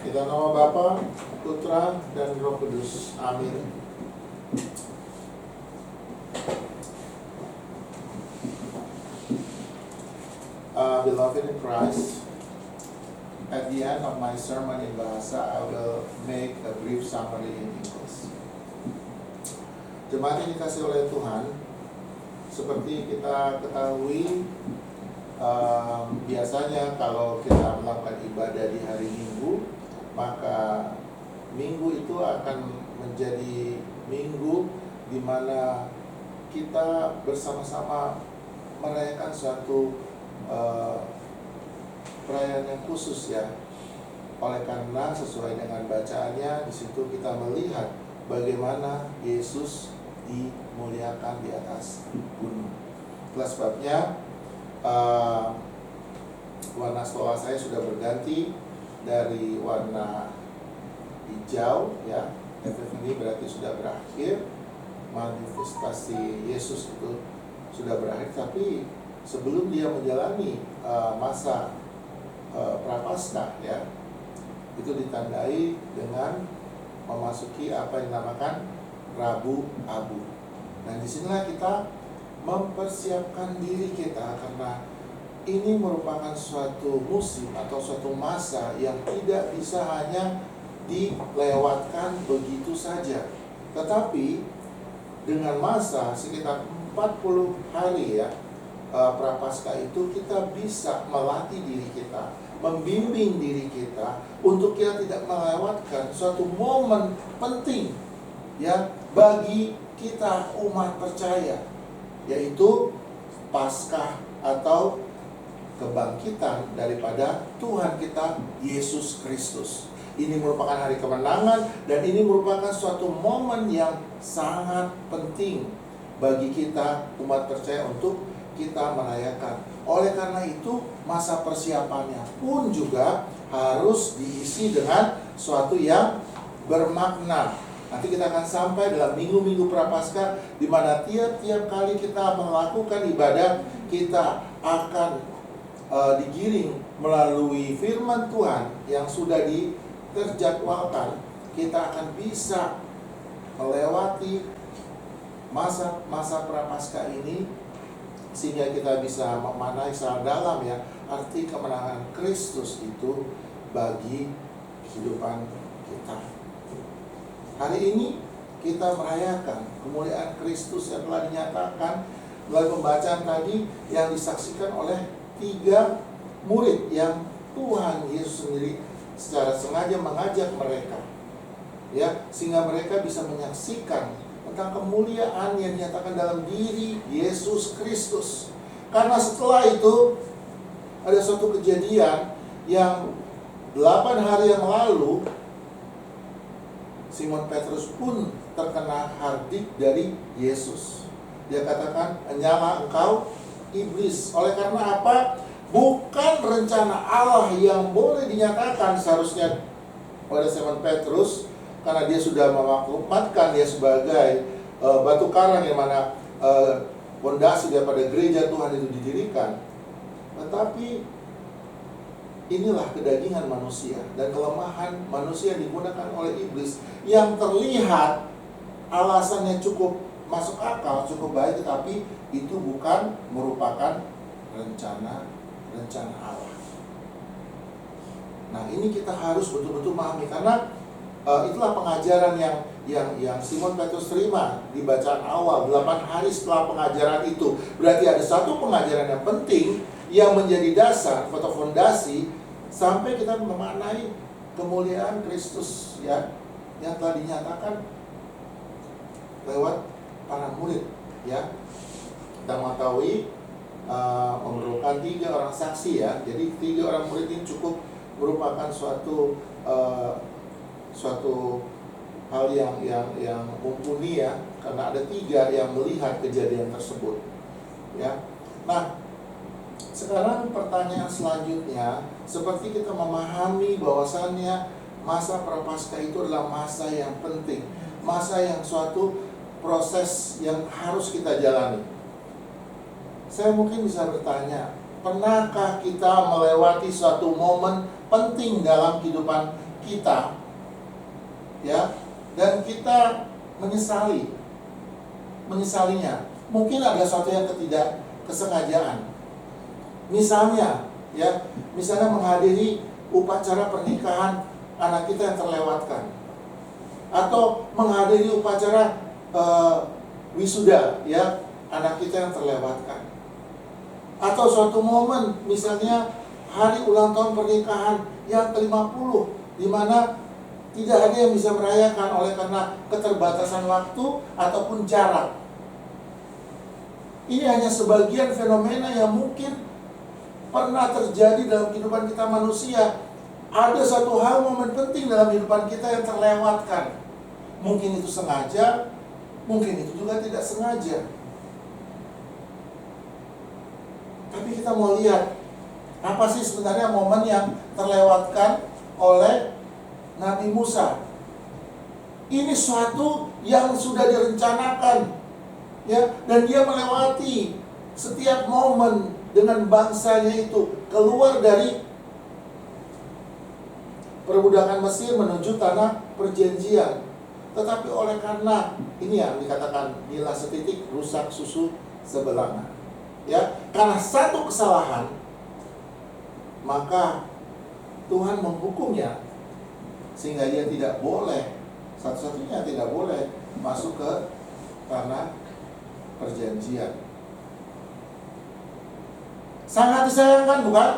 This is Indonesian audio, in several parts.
Kita nama Bapa, Putra, dan Roh Kudus. Amin. Beloved in Christ, at the end of my sermon in Bahasa, I will make a brief summary in English. Jemaat yang dikasih oleh Tuhan, seperti kita ketahui, biasanya kalau kita melakukan ibadah di hari Minggu, maka Minggu itu akan menjadi minggu di mana kita bersama-sama merayakan suatu perayaan yang khusus ya. Oleh karena sesuai dengan bacaannya, di situ kita melihat bagaimana Yesus dimuliakan di atas gunung. Itulah sebabnya warna stola saya sudah berganti dari warna hijau ya. FF ini berarti sudah berakhir, manifestasi Yesus itu sudah berakhir. Tapi sebelum dia menjalani masa prapaskah ya, itu ditandai dengan memasuki apa yang dinamakan Rabu Abu. Dan disinilah kita mempersiapkan diri kita, karena ini merupakan suatu musim atau suatu masa yang tidak bisa hanya dilewatkan begitu saja. Tetapi dengan masa sekitar 40 hari ya, prapaskah itu kita bisa melatih diri kita, membimbing diri kita untuk kita tidak melewatkan suatu momen penting ya bagi kita umat percaya, yaitu Paskah atau kebangkitan daripada Tuhan kita Yesus Kristus. Ini merupakan hari kemenangan, dan ini merupakan suatu momen yang sangat penting bagi kita umat percaya untuk kita merayakan. Oleh karena itu, masa persiapannya pun juga harus diisi dengan suatu yang bermakna. Nanti kita akan sampai dalam minggu-minggu prapaskah, di mana tiap-tiap kali kita melakukan ibadah, kita akan digiring melalui firman Tuhan yang sudah terjadwalkan. Kita akan bisa melewati masa prapaskah ini, sehingga kita bisa memanai secara dalam ya arti kemenangan Kristus itu bagi kehidupan kita. Hari ini kita merayakan kemuliaan Kristus yang telah dinyatakan melalui pembacaan tadi yang disaksikan oleh 3 murid yang Tuhan Yesus sendiri secara sengaja mengajak mereka ya, sehingga mereka bisa menyaksikan tentang kemuliaan yang dinyatakan dalam diri Yesus Kristus. Karena setelah itu ada suatu kejadian yang 8 hari yang lalu, Simon Petrus pun terkena hardik dari Yesus. Dia katakan, "Nyala engkau iblis." Oleh karena apa? Bukan rencana Allah yang boleh dinyatakan seharusnya pada Simon Petrus, karena dia sudah memaklumatkan dia sebagai batu karang yang mana fondasi daripada gereja Tuhan itu didirikan. Tetapi inilah kedagingan manusia dan kelemahan manusia yang digunakan oleh iblis, yang terlihat alasannya cukup masuk akal, cukup baik, tetapi itu bukan merupakan rencana Allah. Nah, ini kita harus betul-betul memahami, karena itulah pengajaran yang Simon Petrus terima di bacaan awal 8 hari setelah pengajaran itu. Berarti ada satu pengajaran yang penting yang menjadi dasar atau fondasi sampai kita memaknai kemuliaan Kristus ya, yang telah dinyatakan lewat para murid ya. Kita mengetahui memerlukan 3 orang saksi ya. Jadi 3 orang murid ini cukup merupakan suatu hal yang mumpuni ya, karena ada 3 yang melihat kejadian tersebut ya. Nah, sekarang pertanyaan selanjutnya, seperti kita memahami bahwasannya masa prapaskah itu adalah masa yang penting, masa yang suatu proses yang harus kita jalani. Saya mungkin bisa bertanya, pernahkah kita melewati suatu momen penting dalam kehidupan kita, ya, dan kita menyesalinya. Mungkin ada sesuatu yang kesengajaan. Misalnya menghadiri upacara pernikahan anak kita yang terlewatkan, atau menghadiri upacara wisuda, ya, anak kita yang terlewatkan, atau suatu momen misalnya hari ulang tahun pernikahan yang ke-50, di mana tidak ada yang bisa merayakan oleh karena keterbatasan waktu ataupun jarak. Ini hanya sebagian fenomena yang mungkin pernah terjadi dalam kehidupan kita manusia. Ada satu hal, momen penting dalam kehidupan kita yang terlewatkan. Mungkin itu sengaja, mungkin itu juga tidak sengaja. Tapi kita mau lihat, apa sih sebenarnya momen yang terlewatkan oleh Nabi Musa? Ini suatu yang sudah direncanakan, ya, dan dia melewati setiap momen dengan bangsanya itu keluar dari perbudakan Mesir menuju tanah perjanjian. Tetapi oleh karena ini yang dikatakan bila setitik rusak susu sebelanga, ya, karena satu kesalahan maka Tuhan menghukumnya sehingga dia tidak boleh, satu-satunya tidak boleh masuk ke tanah perjanjian. Sangat disayangkan, bukan?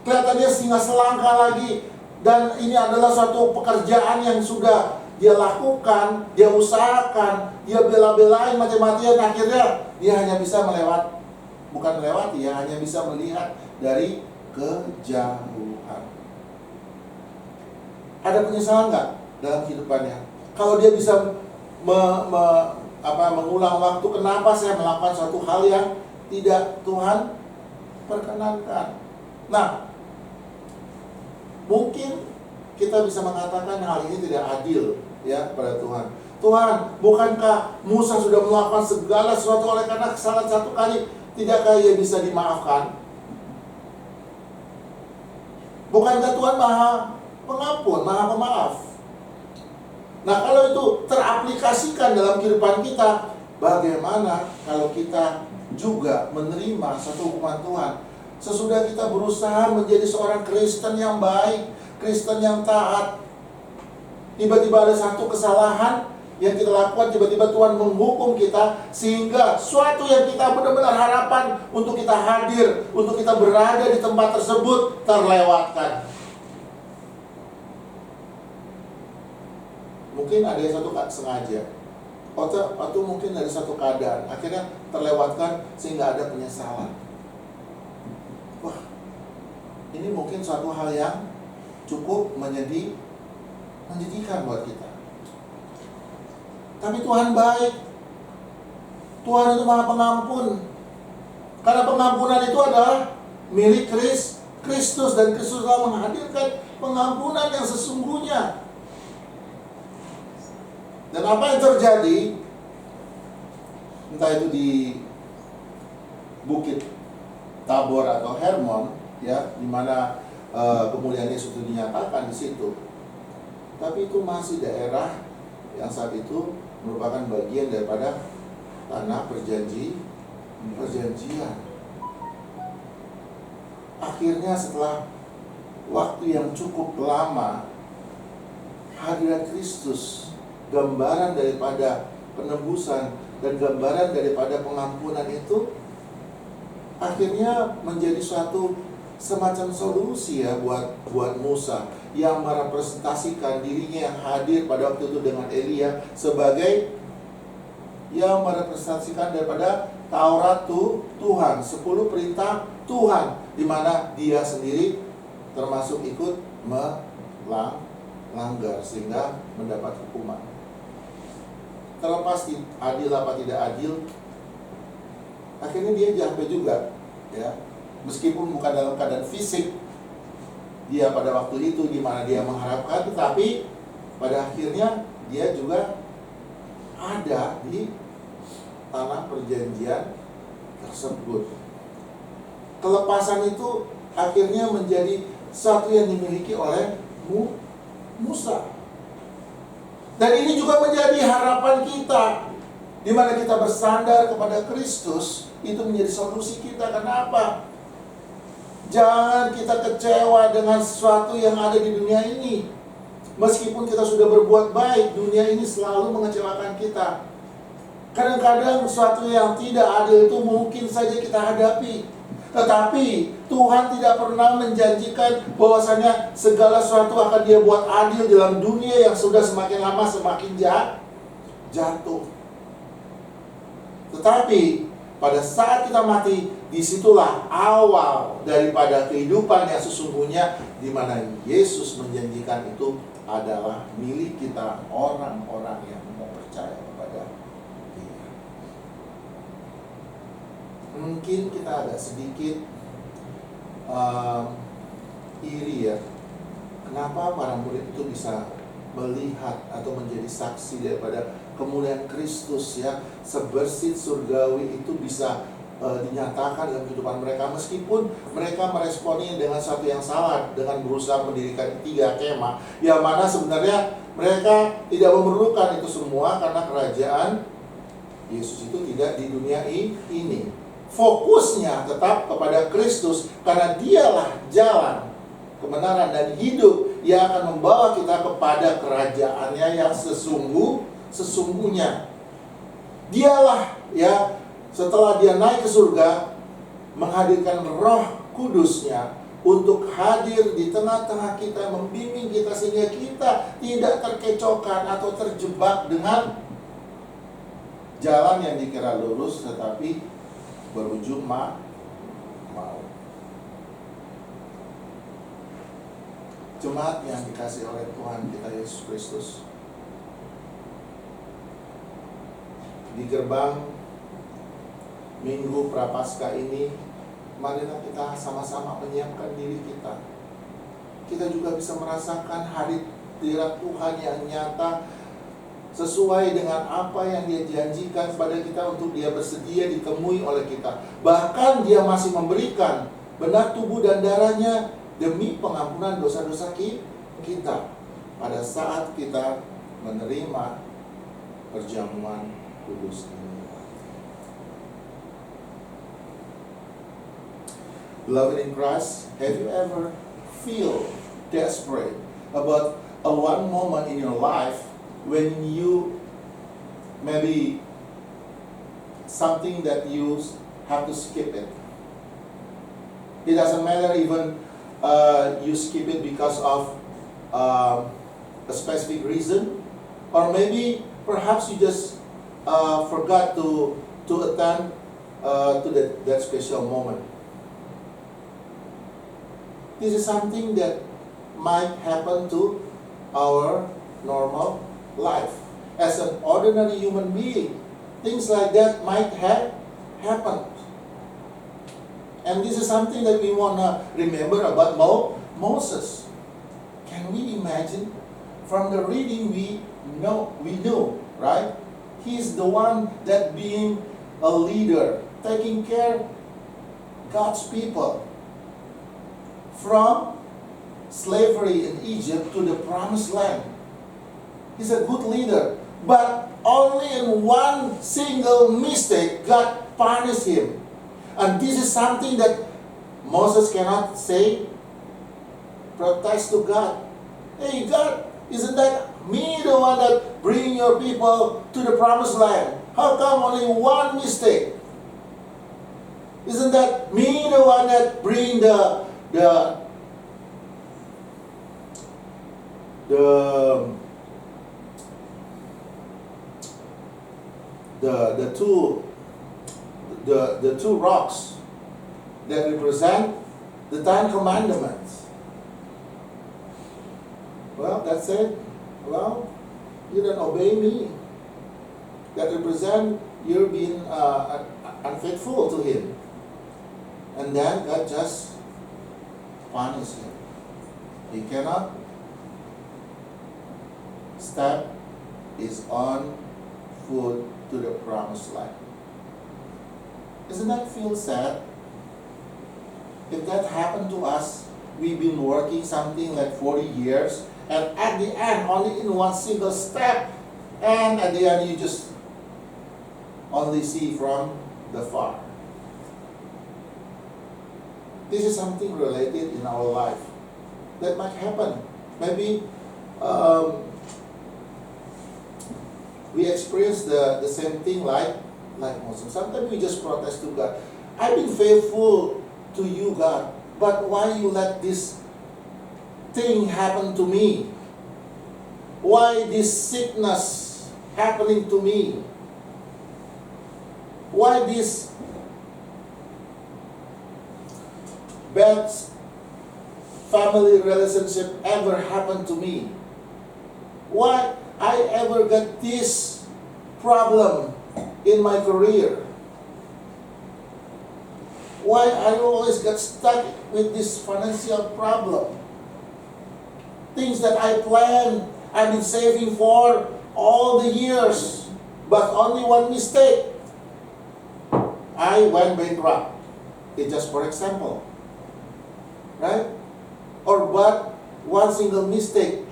Kelihatannya singa selangkah lagi, dan ini adalah suatu pekerjaan yang sudah dia lakukan, dia usahakan, dia bela-belain mati-matian, akhirnya dia hanya bisa melewati, ya, hanya bisa melihat dari kejauhan. Ada penyesalan nggak dalam kehidupannya? Kalau dia bisa mengulang waktu, kenapa saya melakukan suatu hal yang tidak Tuhan perkenankan? Nah, mungkin kita bisa mengatakan hal ini tidak adil, ya, pada Tuhan. Tuhan, bukankah Musa sudah melakukan segala sesuatu oleh karena kesalahan satu kali, tidakkah ia bisa dimaafkan? Bukankah Tuhan Maha Pengampun, Maha Pemaaf? Nah, kalau itu teraplikasikan dalam kehidupan kita, bagaimana kalau kita juga menerima satu hukuman Tuhan? Sesudah kita berusaha menjadi seorang Kristen yang baik, Kristen yang taat, tiba-tiba ada satu kesalahan yang kita lakukan, tiba-tiba Tuhan menghukum kita, sehingga suatu yang kita benar-benar harapan untuk kita hadir, untuk kita berada di tempat tersebut, terlewatkan. Mungkin ada yang satu sengaja, atau mungkin ada satu keadaan, akhirnya terlewatkan sehingga ada penyesalan. Wah, ini mungkin suatu hal yang cukup menyedihkan buat kita. Tapi Tuhan baik. Tuhan itu Maha Pengampun. Karena pengampunan itu adalah milik Kristus, dan Kristus telah menghadirkan pengampunan yang sesungguhnya. Dan apa yang terjadi, entah itu di Bukit Tabor atau Hermon, ya, di mana kemuliaan Yesus itu dinyatakan di situ. Tapi itu masih daerah yang saat itu merupakan bagian daripada tanah perjanjian. Akhirnya setelah waktu yang cukup lama, hadirat Kristus, gambaran daripada penebusan dan gambaran daripada pengampunan itu akhirnya menjadi suatu semacam solusi, ya, buat Musa yang merepresentasikan dirinya yang hadir pada waktu itu dengan Elia sebagai yang merepresentasikan daripada Taurat Tuhan, 10 perintah Tuhan, di mana dia sendiri termasuk ikut melanggar sehingga mendapat hukuman. Terlepas adil apa tidak adil, akhirnya dia sampai juga, ya, meskipun bukan dalam keadaan fisik dia pada waktu itu di mana dia mengharapkan, tetapi pada akhirnya dia juga ada di tanah perjanjian tersebut. Kelepasan itu akhirnya menjadi sesuatu yang dimiliki oleh Musa. Dan ini juga menjadi harapan kita, di mana kita bersandar kepada Kristus, itu menjadi solusi kita. Kenapa? Jangan kita kecewa dengan sesuatu yang ada di dunia ini. Meskipun kita sudah berbuat baik, dunia ini selalu mengecewakan kita. Kadang-kadang sesuatu yang tidak adil itu mungkin saja kita hadapi. Tetapi Tuhan tidak pernah menjanjikan bahwasanya segala sesuatu akan Dia buat adil dalam dunia yang sudah semakin lama semakin jatuh. Tetapi pada saat kita mati, disitulah awal daripada kehidupan yang sesungguhnya, di mana Yesus menjanjikan itu adalah milik kita, orang-orang yang mau percaya kepada Dia. Mungkin kita agak sedikit iri ya, kenapa para murid itu bisa melihat atau menjadi saksi daripada kemuliaan Kristus ya, sebersih surgawi itu bisa dinyatakan dalam kehidupan mereka, meskipun mereka meresponinya dengan satu yang salah, dengan berusaha mendirikan 3 kemah, yang mana sebenarnya mereka tidak memerlukan itu semua, karena kerajaan Yesus itu tidak di dunia ini. Fokusnya tetap kepada Kristus, karena Dialah jalan, kebenaran, dan hidup yang akan membawa kita kepada kerajaannya yang sesungguhnya. Dialah ya, setelah Dia naik ke surga, menghadirkan Roh Kudusnya untuk hadir di tengah-tengah kita, membimbing kita sehingga kita tidak terkecohkan atau terjebak dengan jalan yang dikira lurus tetapi berujung maut. Jemaat yang dikasihi oleh Tuhan kita Yesus Kristus, di gerbang Minggu Prapaskah ini, marilah kita sama-sama menyiapkan diri kita. Kita juga bisa merasakan hadirat Tuhan yang nyata, sesuai dengan apa yang Dia janjikan kepada kita, untuk Dia bersedia ditemui oleh kita. Bahkan Dia masih memberikan benar tubuh dan darahnya demi pengampunan dosa-dosa kita pada saat kita menerima perjamuan kudus ini. Beloved in Christ, have you ever feel desperate about a one moment in your life when you maybe something that you have to skip it? It doesn't matter even you skip it because of a specific reason, or maybe perhaps you just forgot to attend to that special moment. This is something that might happen to our normal life. As an ordinary human being, things like that might have happened. And this is something that we want to remember about Moses. Can we imagine? From the reading we know, right? He's the one that being a leader, taking care God's people from slavery in Egypt to the promised land. He's a good leader, but only in one single mistake God punished him. And this is something that Moses cannot say, protest to God. Hey God, isn't that me the one that bring your people to the promised land? How come only one mistake? Isn't that me the one that bring the two rocks that represent the 10 commandments? Well, that's it. Well, you don't obey me. That represent you're being unfaithful to Him. And then God just punished him. He cannot step his own foot to the promised land. Doesn't that feel sad? If that happened to us, we've been working something like 40 years, and at the end, only in one single step, and at the end, you just only see from the far. This is something related in our life that might happen. Maybe we experience the same thing like Muslims. Sometimes we just protest to God. I've been faithful to you, God, but why you let this thing happen to me? Why this sickness happening to me? Why this bad family relationship ever happened to me? Why I ever got this problem in my career? Why I always get stuck with this financial problem? Things that I planned, I've been saving for all the years, but only one mistake, I went bankrupt. It's just for example, right? Or but one single mistake,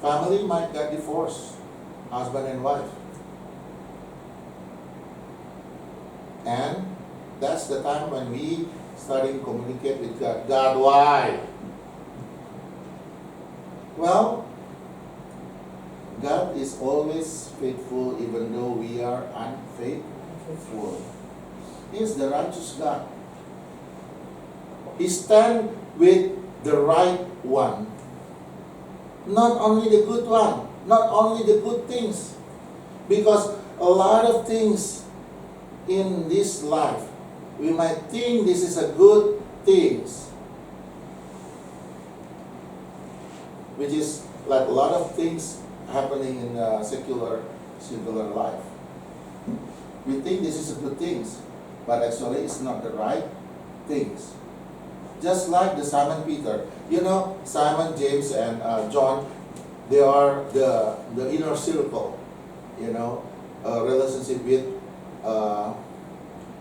family might get divorced, husband and wife. And that's the time when we starting to communicate with God. God, why? Well, God is always faithful even though we are unfaithful. He is the righteous God. He stands with the right one. Not only the good one, not only the good things. Because a lot of things in this life, we might think this is a good things, which is like a lot of things happening in secular life. We think this is a good things, but actually it's not the right things. Just like the Simon Peter, you know, Simon, James, and John, they are the inner circle, you know, relationship with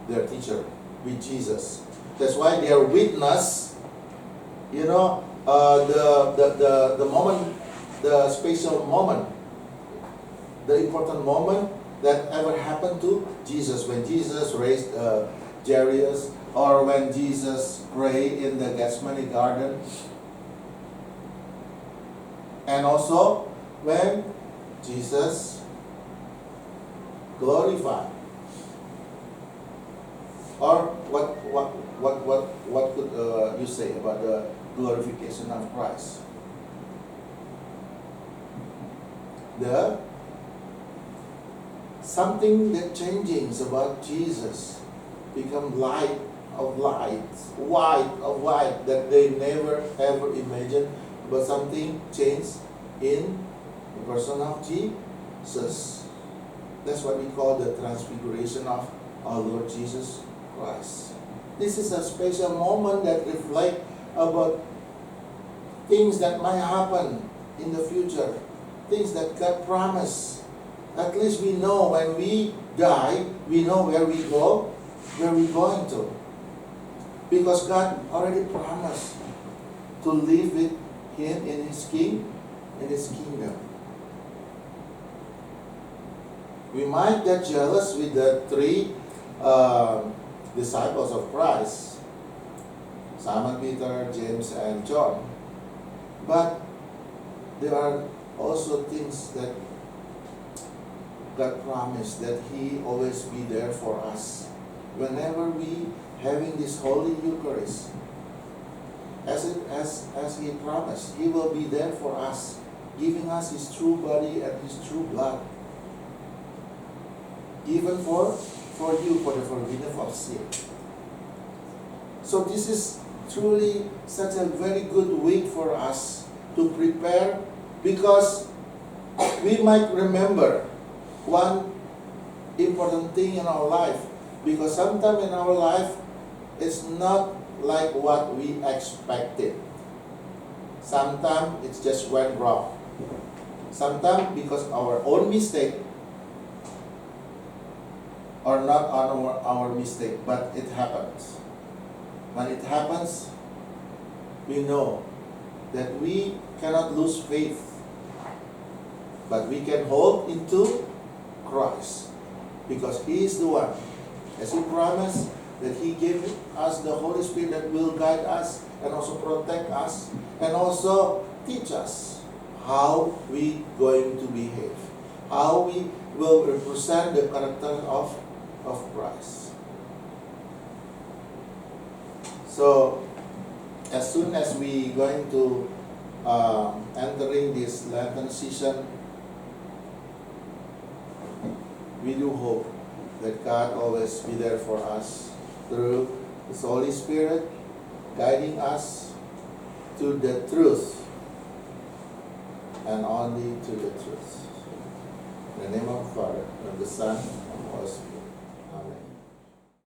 their teacher, with Jesus. That's why their witness, you know, the moment, the special moment, the important moment that ever happened to Jesus, when Jesus raised Jairus, or when Jesus prayed in the Gethsemane garden, and also when Jesus glorified. Or what could you say about the glorification of Christ? The something that changes about Jesus become light of light, white of white, that they never ever imagined, but something changed in the person of Jesus. That's what we call the transfiguration of our Lord Jesus Christ. This is a special moment that reflects about things that might happen in the future, things that God promised. At least we know when we die, we know where we go, where we're going to. Because God already promised to live with Him in His kingdom. We might get jealous with the three disciples of Christ, Simon Peter, James, and John. But there are also things that God promised, that He always be there for us. Whenever we having this Holy Eucharist, as He promised, He will be there for us, giving us His true body and His true blood. Even for you, for the forgiveness of sin. So this is truly such a very good week for us to prepare, because we might remember one important thing in our life. Because sometimes in our life, it's not like what we expected. Sometimes it just went wrong. Sometimes because our own mistake, or not our mistake, but it happens. when it happens, we know that we cannot lose faith, but we can hold into Christ, because He is the one, as He promised, that He gave us the Holy Spirit that will guide us and also protect us and also teach us how we going to behave, how we will represent the character of Christ. So as soon as we going to entering this Lenten season, we do hope that God always be there for us through His Holy Spirit, guiding us to the truth and only to the truth. In the name of the Father, of the Son, and of the Holy Spirit.